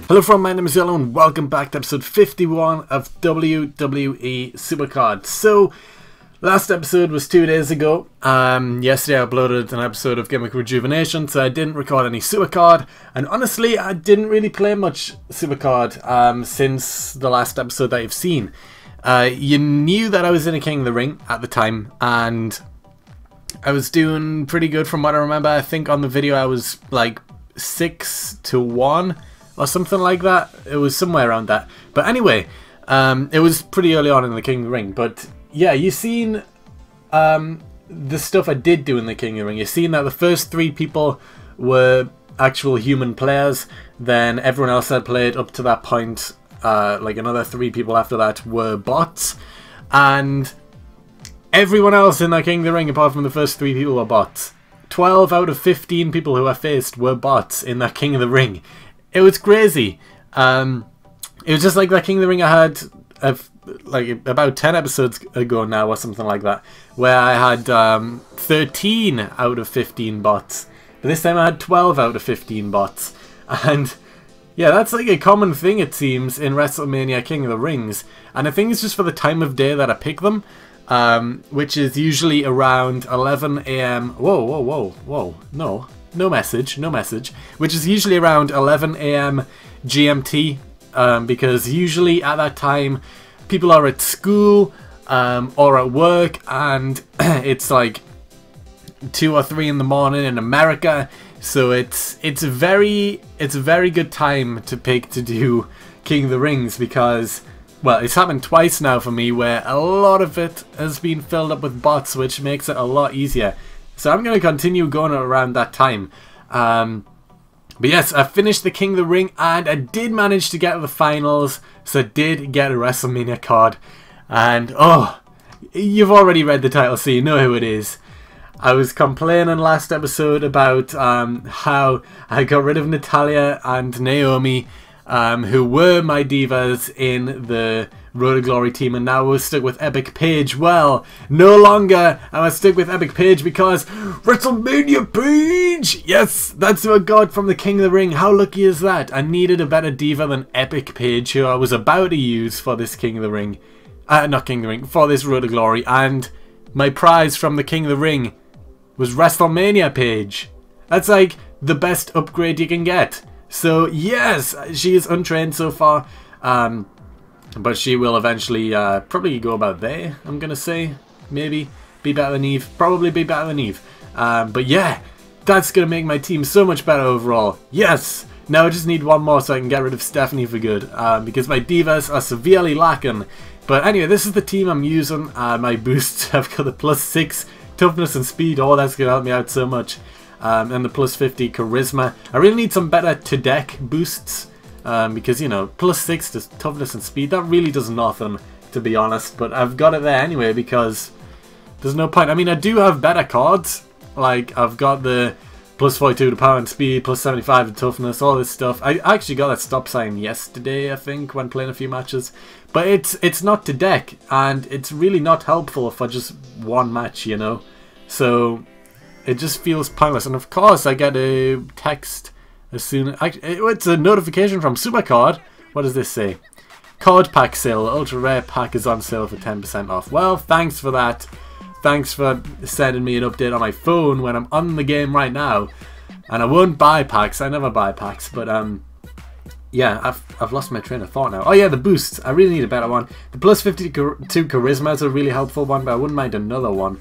Hello friend, my name is Yellow and welcome back to episode 51 of WWE Supercard. So, last episode was 2 days ago. Yesterday I uploaded an episode of Gimmick Rejuvenation, so I didn't record any Supercard. And honestly, I didn't really play much Supercard since the last episode that you've seen. You knew that I was in a King of the Ring at the time, and I was doing pretty good from what I remember. I think on the video I was like 6-1. Or something like that. It was somewhere around that. But anyway, it was pretty early on in the King of the Ring. But yeah, you've seen the stuff I did do in the King of the Ring. You've seen that the first 3 people were actual human players. Then everyone else that played up to that point, like another 3 people after that, were bots. And everyone else in that King of the Ring, apart from the first 3 people, were bots. 12 out of 15 people who I faced were bots in that King of the Ring. It was crazy. It was just like that King of the Ring I had like about 10 episodes ago now or something like that, where I had 13 out of 15 bots. But this time I had 12 out of 15 bots. And yeah, that's like a common thing it seems in WrestleMania King of the Rings. And I think it's just for the time of day that I pick them, which is usually around 11 AM. Whoa. No message. Which is usually around 11 AM GMT, because usually at that time people are at school or at work, and it's like 2 or 3 in the morning in America. So it's a very good time to pick to do King of the Rings, because, well, it's happened twice now for me where a lot of it has been filled up with bots, which makes it a lot easier. So I'm going to continue going around that time. But yes, I finished the King of the Ring and I did manage to get to the finals. So I did get a WrestleMania card. And oh, you've already read the title, so you know who it is. I was complaining last episode about how I got rid of Natalya and Naomi, who were my divas in the Road to Glory team, and now we're stuck with Epic Paige. Well, no longer am I stuck with Epic Paige, because WrestleMania Paige! Yes, that's who I got from the King of the Ring. How lucky is that? I needed a better diva than Epic Paige, who I was about to use for this King of the Ring. Not King of the Ring, for this Road to Glory. And my prize from the King of the Ring was WrestleMania Paige. That's like the best upgrade you can get. So yes, she is untrained so far. But she will eventually probably go about there, I'm going to say. Maybe be better than Eve. Probably be better than Eve. But yeah, that's going to make my team so much better overall. Yes! Now I just need one more so I can get rid of Stephanie for good. Because my divas are severely lacking. But anyway, this is the team I'm using. My boosts, I've got the +6 toughness and speed. Oh, that's going to help me out so much. And the +50 charisma. I really need some better to-deck boosts. Because, you know, +6 to toughness and speed, that really does nothing, to be honest. But I've got it there anyway, because there's no point. I mean, I do have better cards. Like, I've got the +42 to power and speed, +75 to toughness, all this stuff. I actually got that stop sign yesterday, I think, when playing a few matches. But it's not to deck, and it's really not helpful for just one match, you know. So it just feels pointless. And of course, I get a text as soon. It's a notification from Supercard. What does this say? Card pack sale. Ultra rare pack is on sale for 10% off. Well, thanks for that. Thanks for sending me an update on my phone when I'm on the game right now. And I won't buy packs. I never buy packs. But yeah, I've lost my train of thought now. Oh yeah, the boosts. I really need a better one. The +50 to charisma is a really helpful one, but I wouldn't mind another one.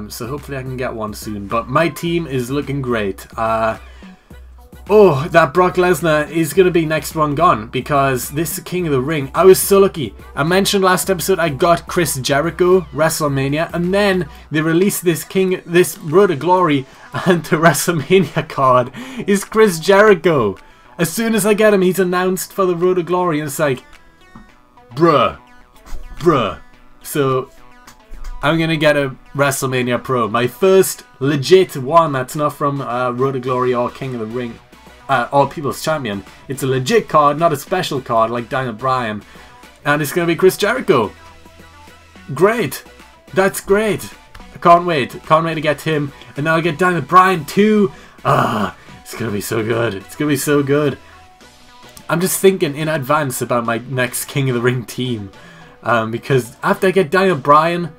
So hopefully I can get one soon. But my team is looking great. Oh, that Brock Lesnar is going to be next one gone, because this King of the Ring, I was so lucky. I mentioned last episode I got Chris Jericho, WrestleMania, and then they released this Road to Glory, and the WrestleMania card is Chris Jericho. As soon as I get him, he's announced for the Road to Glory, and it's like, bruh. So I'm going to get a WrestleMania Pro, my first legit one that's not from Road to Glory or King of the Ring. Or People's Champion. It's a legit card, not a special card like Daniel Bryan. And it's going to be Chris Jericho. Great. That's great. I can't wait. Can't wait to get him. And now I get Daniel Bryan too. It's going to be so good. It's going to be so good. I'm just thinking in advance about my next King of the Ring team. Because after I get Daniel Bryan,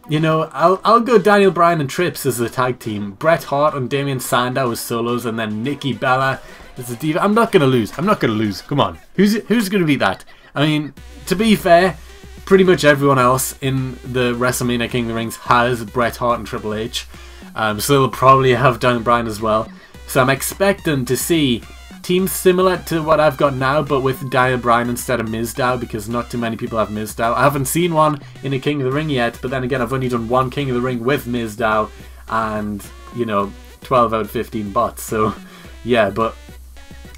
you know, I'll go Daniel Bryan and Trips as the tag team, Bret Hart and Damien Sandow as solos, and then Nikki Bella as the diva. I'm not gonna lose. I'm not gonna lose. Come on, who's gonna beat that? I mean, to be fair, pretty much everyone else in the WrestleMania King of the Rings has Bret Hart and Triple H, so they'll probably have Daniel Bryan as well. So I'm expecting to see teams similar to what I've got now, but with Daniel Bryan instead of Mizdow, because not too many people have Mizdow. I haven't seen one in a King of the Ring yet, but then again, I've only done one King of the Ring with Mizdow, and, you know, 12 out of 15 bots. So, yeah, but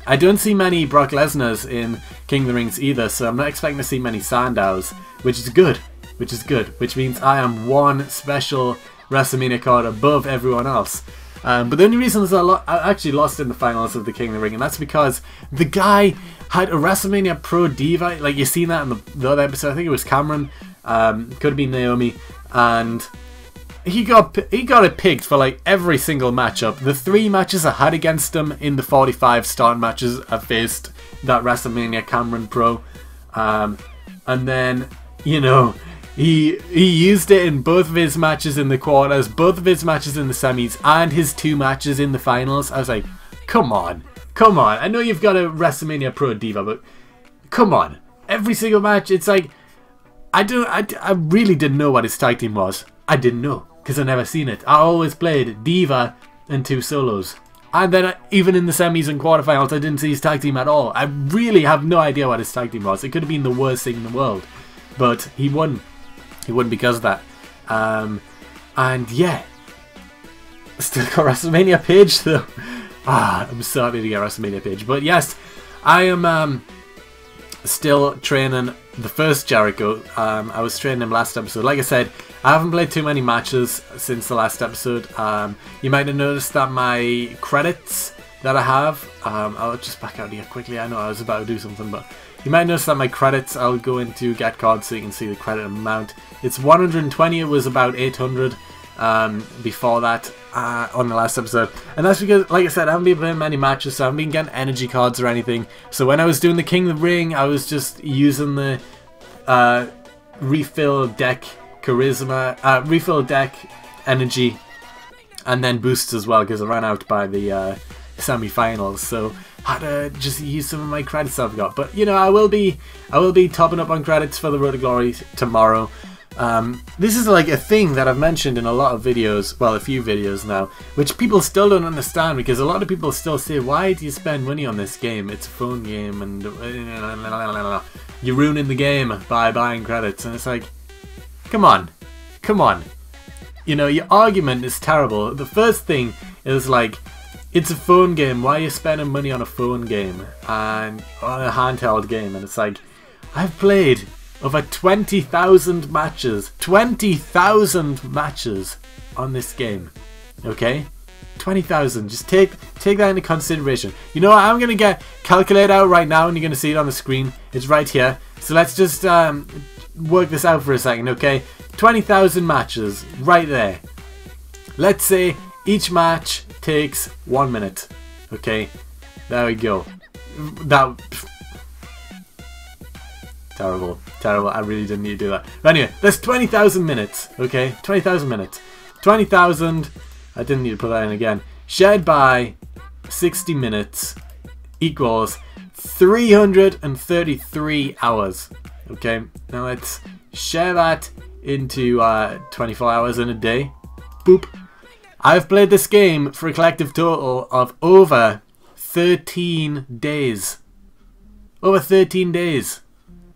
I don't see many Brock Lesnar's in King of the Rings either, so I'm not expecting to see many Sandows, which is good, which means I am one special WrestleMania card above everyone else. But the only reason is I actually lost in the finals of the King of the Ring, and that's because the guy had a WrestleMania Pro Diva, like you seen that in the other episode. I think it was Cameron, could have been Naomi, and he got it picked for like every single matchup. The 3 matches I had against him in the 45 starting matches, I faced that WrestleMania Cameron Pro, and then, you know, He used it in both of his matches in the quarters, both of his matches in the semis, and his 2 matches in the finals. I was like, come on. I know you've got a WrestleMania Pro Diva, but come on. Every single match, it's like, I really didn't know what his tag team was. I didn't know, because I never seen it. I always played Diva and 2 solos. And then even in the semis and quarterfinals, I didn't see his tag team at all. I really have no idea what his tag team was. It could have been the worst thing in the world. But he won. He won because of that. And yeah, still got WrestleMania Paige though. I'm so happy to get WrestleMania Paige. But yes, I am still training the first Jericho. I was training him last episode. Like I said, I haven't played too many matches since the last episode. You might have noticed that my credits that I have, I'll just back out here quickly. I know I was about to do something, but you might notice that my credits, I'll go into get cards so you can see the credit amount. It's 120, it was about 800 before that on the last episode. And that's because, like I said, I haven't been playing many matches, so I haven't been getting energy cards or anything. So when I was doing the King of the Ring, I was just using the refill deck charisma, refill deck energy, and then boosts as well, because I ran out by the semi-finals. So had to just use some of my credits I've got. But you know, I will be topping up on credits for the Road to Glory tomorrow. This is like a thing that I've mentioned in a lot of videos, well, a few videos now, which people still don't understand, because a lot of people still say, why do you spend money on this game? It's a phone game and you're ruining the game by buying credits. And it's like, come on. You know, your argument is terrible. The first thing is like, it's a phone game. Why are you spending money on a phone game and on a handheld game? And it's like, I've played over 20,000 matches. 20,000 matches on this game. Okay? 20,000. Just take that into consideration. You know what? I'm going to get calculator out right now, and you're going to see it on the screen. It's right here. So let's just work this out for a second, okay? 20,000 matches. Right there. Let's say each match takes 1 minute. Okay, there we go. That terrible. I really didn't need to do that. But anyway, that's 20,000 minutes. Okay, 20,000 minutes. 20,000. I didn't need to put that in again. Shared by 60 minutes equals 333 hours. Okay, now let's share that into 24 hours in a day. Boop. I've played this game for a collective total of over 13 days. Over 13 days.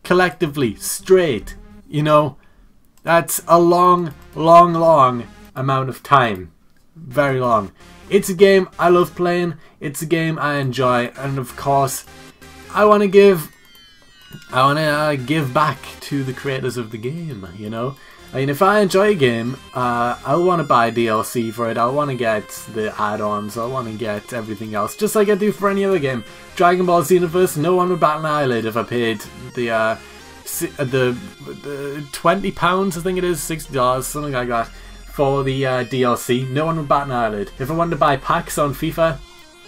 Collectively, straight. You know, that's a long amount of time. Very long. It's a game I love playing. It's a game I enjoy. And of course, I want to give back to the creators of the game, you know. I mean, if I enjoy a game, I'll want to buy DLC for it. I'll want to get the add-ons. I'll want to get everything else, just like I do for any other game. Dragon Ball Xenoverse, no one would bat an eyelid if I paid the £20, I think it is, $60, something like that, for the DLC. No one would bat an eyelid. If I wanted to buy packs on FIFA,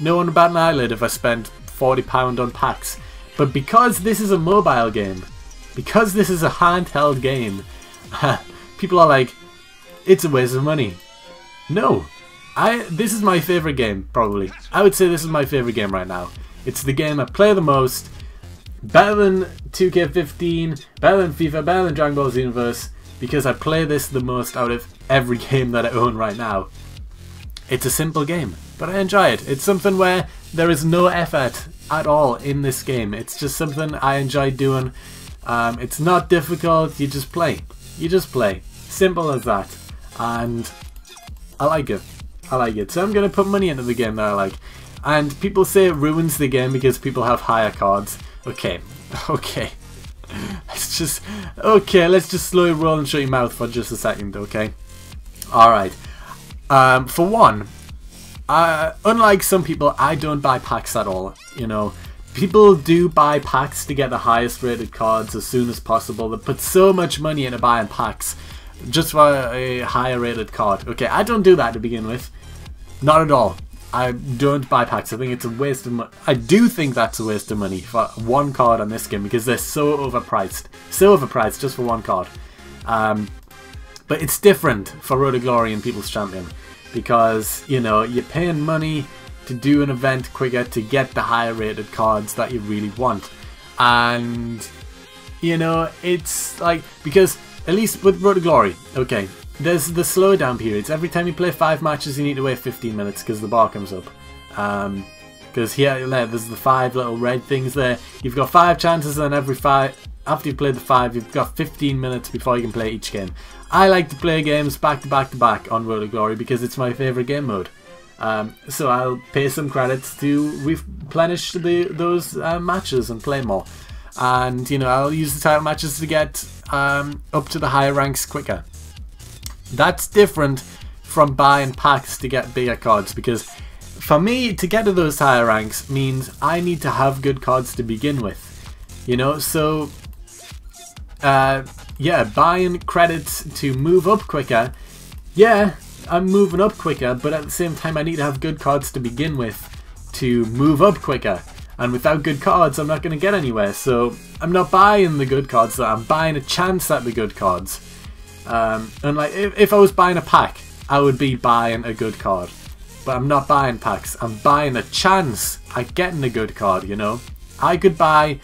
no one would bat an eyelid if I spent £40 on packs. But because this is a mobile game, because this is a handheld game, people are like, it's a waste of money. No. This is my favourite game, probably. I would say this is my favourite game right now. It's the game I play the most. Better than 2K15, better than FIFA, better than Dragon Ball Z Universe, because I play this the most out of every game that I own right now. It's a simple game, but I enjoy it. It's something where there is no effort at all in this game. It's just something I enjoy doing. It's not difficult, you just play. You just play. Simple as that. And I like it. I like it. So I'm going to put money into the game that I like. And people say it ruins the game because people have higher cards. Okay. Okay. Let's just slowly roll and shut your mouth for just a second, okay? Alright. For one, unlike some people, I don't buy packs at all, you know. People do buy packs to get the highest rated cards as soon as possible. They put so much money into buying packs just for a higher rated card. Okay, I don't do that to begin with. Not at all. I don't buy packs. I think it's a waste of money. I do think that's a waste of money for one card on this game because they're so overpriced. So overpriced just for one card. But it's different for Road to Glory and People's Champion because, you know, you're paying money to do an event quicker to get the higher rated cards that you really want. And, you know, it's like, because at least with Road to Glory, okay, there's the slowdown periods. Every time you play 5 matches, you need to wait 15 minutes because the bar comes up. Because here, there's the 5 little red things there. You've got 5 chances, and every 5, after you've played the 5, you've got 15 minutes before you can play each game. I like to play games back to back to back on Road to Glory because it's my favourite game mode. So I'll pay some credits to replenish those matches and play more. And, you know, I'll use the title matches to get up to the higher ranks quicker. That's different from buying packs to get bigger cards, because for me to get to those higher ranks means I need to have good cards to begin with, you know. So yeah, buying credits to move up quicker, yeah, I'm moving up quicker, but at the same time I need to have good cards to begin with to move up quicker, and without good cards I'm not going to get anywhere. So I'm not buying the good cards, I'm buying a chance at the good cards. And like, if I was buying a pack, I would be buying a good card. But I'm not buying packs, I'm buying a chance at getting a good card, you know. I could buy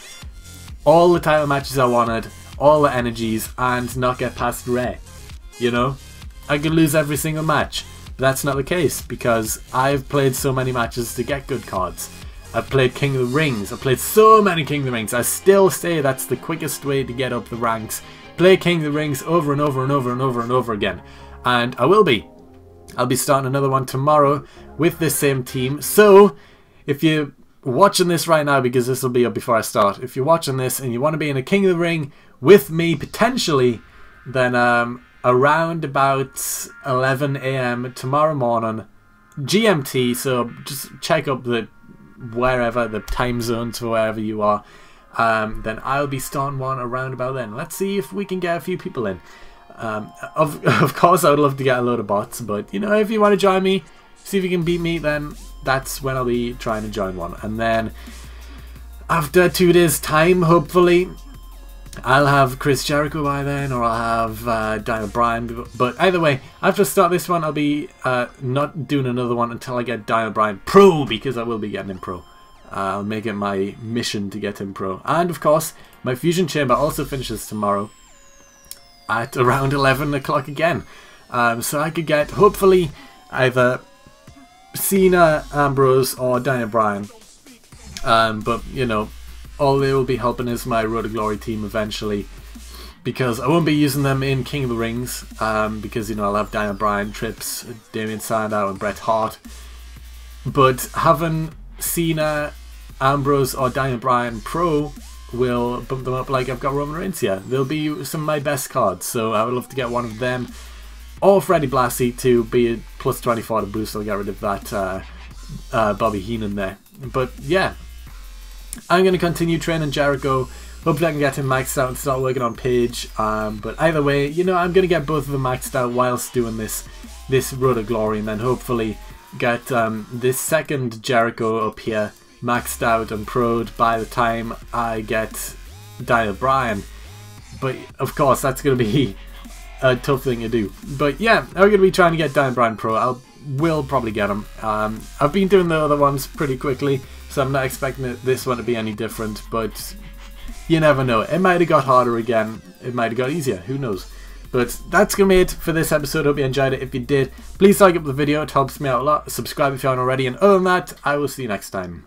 all the title matches I wanted, all the energies, and not get past rare, you know. I could lose every single match. But that's not the case, because I've played so many matches to get good cards. I've played King of the Rings, I've played so many King of the Rings. I still say that's the quickest way to get up the ranks. Play King of the Rings over and over and over and over and over again. And I will be. I'll be starting another one tomorrow with this same team. So, if you're watching this right now, because this will be up before I start, if you're watching this and you want to be in a King of the Ring with me, potentially, then around about 11 AM tomorrow morning, GMT, so just check up the wherever, the time zones for wherever you are. Then I'll be starting one around about then. Let's see if we can get a few people in. Of course, I would love to get a load of bots, but you know, if you want to join me, see if you can beat me, then that's when I'll be trying to join one. And then after 2 days' time, hopefully, I'll have Chris Jericho by then, or I'll have Daniel Bryan. But either way, after I start this one, I'll be not doing another one until I get Daniel Bryan Pro, because I will be getting him Pro. I'll make it my mission to get him Pro. And of course, my Fusion Chamber also finishes tomorrow at around 11 o'clock again. So I could get, hopefully, either Cena, Ambrose, or Daniel Bryan. But, you know, all they will be helping is my Road to Glory team eventually, because I won't be using them in King of the Rings, because, you know, I'll have Daniel Bryan, Trips, Damien Sandow, and Bret Hart. But having Cena, Ambrose, or Daniel Bryan Pro will bump them up. Like, I've got Roman Reigns here. They'll be some of my best cards, so I would love to get one of them, or Freddie Blassie to be a plus 24 to boost. I'll get rid of that Bobby Heenan there. But yeah, I'm going to continue training Jericho. Hopefully I can get him maxed out and start working on Paige. But either way, you know, I'm going to get both of them maxed out whilst doing this Road to Glory, and then hopefully get this second Jericho up here maxed out and pro'd by the time I get Daniel Bryan. But of course that's going to be a tough thing to do. But yeah, I'm going to be trying to get Daniel Bryan Pro. I will probably get him. I've been doing the other ones pretty quickly, so I'm not expecting this one to be any different, but you never know. It might have got harder again. It might have got easier. Who knows? But that's going to be it for this episode. Hope you enjoyed it. If you did, please like up the video. It helps me out a lot. Subscribe if you haven't already. And other than that, I will see you next time.